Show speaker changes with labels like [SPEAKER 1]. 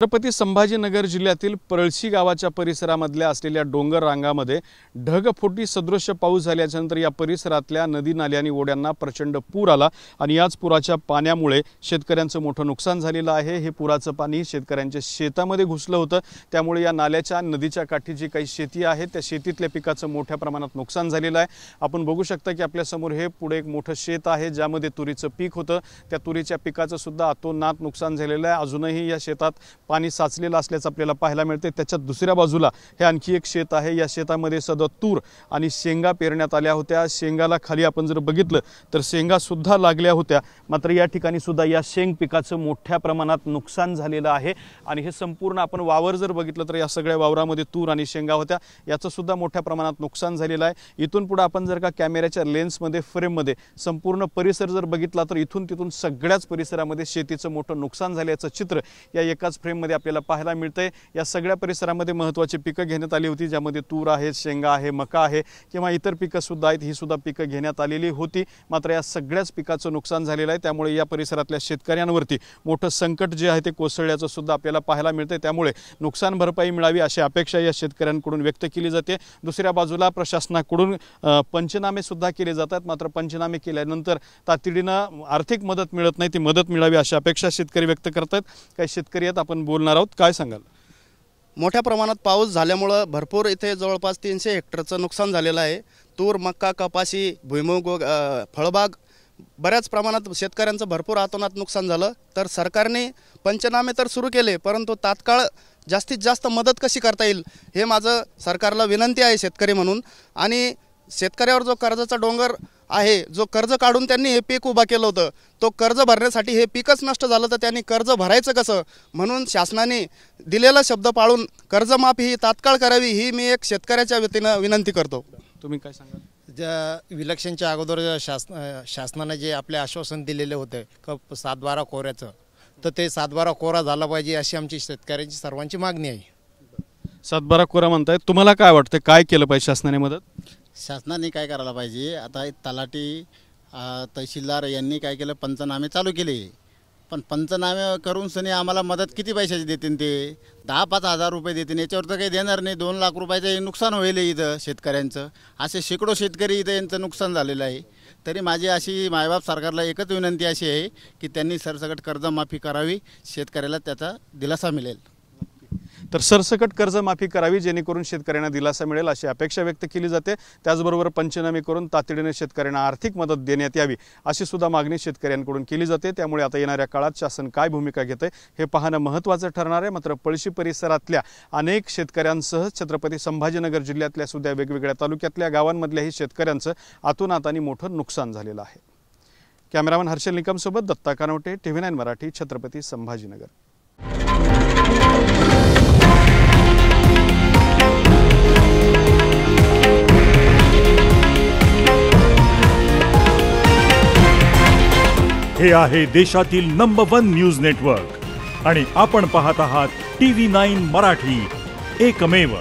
[SPEAKER 1] छत्रपती संभाजीनगर जिल्ह्यातील पळशी गावाच्या परिसरामधल्या असलेल्या डोंगर रांगामध्ये ढगफुटी सदृश्य पाऊस झाल्यानंतर या परिसरातल्या नदी नाले आणि ओढ्यांना प्रचंड पूर आला आणि याच पुराच्या पाण्यामुळे शेतकऱ्यांचं मोठं नुकसान झालेलं आहे। हे पुराचं पाणी शेतकऱ्यांच्या शेतामध्ये घुसलं होतं, त्यामुळे या नाल्याच्या नदीच्या काठी जी काही शेती आहे त्या शेतीतल्या पिकाचं मोठ्या प्रमाणात नुकसान झालेलं आहे। आपण बघू शकता की आपल्या समोर हे पुढे एक मोठं शेत आहे ज्यामध्ये तुरीचं पीक होतं। त्या तुरीच्या पिकाचं सुद्धा अतोनात नुकसान झालेलं आहे। अजूनही या शेतात पाणी साचलेलं असल्याचं आपल्याला पाहायला मिळते। त्याच्या दुसऱ्या बाजूला हे आणखी एक शेत आहे। या शेतामध्ये सध्या तूर आणि शेंगा पेरण्यात आल्या होत्या। शेंगाला खाली आपण जर बघितलं तर शेंगा सुद्धा लागल्या होत्या, मात्र या ठिकाणी सुद्धा या शेंग पिकाचं मोठ्या प्रमाणात नुकसान झालेलं आहे। आणि हे संपूर्ण आपण वावर जर बघितलं तर या सगळ्या वावरामध्ये तूर आणि शेंगा होत्या, याचं सुद्धा मोठ्या प्रमाणात नुकसान झालेलं आहे। इथून पुढे आपण जर का कॅमेऱ्याच्या लेन्समध्ये फ्रेममध्ये संपूर्ण परिसर जर बघितला तर इथून तिथून सगळ्याच परिसरामध्ये शेतीचं मोठं नुकसान झाल्याचं चित्र या एकाच फ्रेममध्ये आपल्याला पाहायला मिळतंय। या सगळ्या परिसरामध्ये महत्त्वाची पिकं घेण्यात आली होती, ज्यामध्ये तूर आहे, शेंगा आहे, मका आहे किंवा इतर पिकं सुद्धा आहेत, ही सुद्धा पिकं घेण्यात आलेली होती। मात्र या सगळ्याच पिकाचं नुकसान झालेलं आहे, त्यामुळे या परिसरातल्या शेतकऱ्यांवरती मोठं संकट जे आहे ते कोसळल्याचं सुद्धा आपल्याला पाहायला मिळतंय। त्यामुळे नुकसान भरपाई मिळावी अशी अपेक्षा या शेतकऱ्यांकडून व्यक्त केली जाते। दुसऱ्या बाजूला प्रशासनाकडून पंचनामे सुद्धा केले जातात, मात्र पंचनामे केल्यानंतर तातडीनं आर्थिक मदत मिळत नाही, ती मदत मिळावी अशी अपेक्षा शेतकरी व्यक्त करतात। काही शेतकरी आहेत, आपण बोलणार आहोत, काय सांगाल?
[SPEAKER 2] मोठ्या प्रमाणात पाऊस झाल्यामुळे भरपूर इथे जवळपास 300 हेक्टरचं नुकसान झालेलं आहे। तूर, मक्का, कपाशी, भुईमूग, फळबाग बऱ्याच प्रमाणात शेतकऱ्यांचं भरपूर अतोनात नुकसान झालं। तर सरकारने पंचनामे तर सुरू केले, परंतु तात्काळ जास्तीत जास्त मदत कशी करता येईल हे माझं सरकारला विनंती आहे शेतकरी म्हणून। आणि शेतकऱ्यावर जो कर्जाचा डोंगर आहे, जो कर्ज काढून त्यांनी हे पीक उभा केलं होतं, तो कर्ज भरण्यासाठी हे पीकच नष्ट झालं तर त्यांनी कर्ज भरायचं कसं? म्हणून शासनाने दिलेला शब्द पाळून कर्जमाफी ही तात्काळ करावी, ही मी एक शेतकऱ्याच्या वतीनं विनंती करतो।
[SPEAKER 1] तुम्ही काय सांगाल?
[SPEAKER 3] ज्या इलेक्शनच्या अगोदर शासनाने जे आपले आश्वासन दिलेले होते 7/12 कोऱ्याचं, तर ते 7/12 कोरा झाला पाहिजे अशी आमची शेतकऱ्यांची सर्वांची मागणी आहे।
[SPEAKER 1] 7/12 कोरा म्हणताय, तुम्हाला काय वाटतं, काय केलं पाहिजे शासनाने मदत?
[SPEAKER 4] शासनाने काय करायला पाहिजे, आता तलाठी तहसीलदार यांनी काय केलं, पंचनामे चालू केले, पण पंचनामे करून सनी आम्हाला मदत किती पैशाची देतील? ते 10-5 हजार रुपये देतील, याच्यावर तर काही देणार नाही। 2 लाख रुपयाचं नुकसान होईल इथं शेतकऱ्यांचं, असे शेकडो शेतकरी इथं यांचं नुकसान झालेलं आहे। तरी माझी अशी मायबाप सरकारला एकच विनंती अशी आहे की त्यांनी सरसकट कर्जमाफी करावी, शेतकऱ्याला त्याचा दिलासा मिळेल।
[SPEAKER 1] तर सरसकट कर्जमाफी करावी जेणेकरून शेतकऱ्यांना दिलासा मिळेल अशी अपेक्षा व्यक्त केली जाते। त्याचबरोबर पंचनामे करून तातडीने शेतकऱ्यांना आर्थिक मदत देण्यात यावी अशी सुद्धा मागणी शेतकऱ्यांकडून केली जाते। त्यामुळे आता येणाऱ्या काळात शासन काय भूमिका घेते हे पाहणं महत्त्वाचं ठरणार आहे। मात्र पळशी परिसरातल्या अनेक शेतकऱ्यांसह छत्रपती संभाजीनगर जिल्ह्यातल्या सुद्धा वेगवेगळ्या तालुक्यातल्या गावांमधल्याही शेतकऱ्यांचं अतोनात आणि मोठं नुकसान झालेलं आहे। कॅमेरामन हर्षल निकमसोबत दत्ता कानवटे, TV9 मराठी, छत्रपती संभाजीनगर।
[SPEAKER 5] हे आहे देशातील नंबर 1 न्यूज नेटवर्क आणि आपण पाहत आहात TV9 मराठी, एकमेव।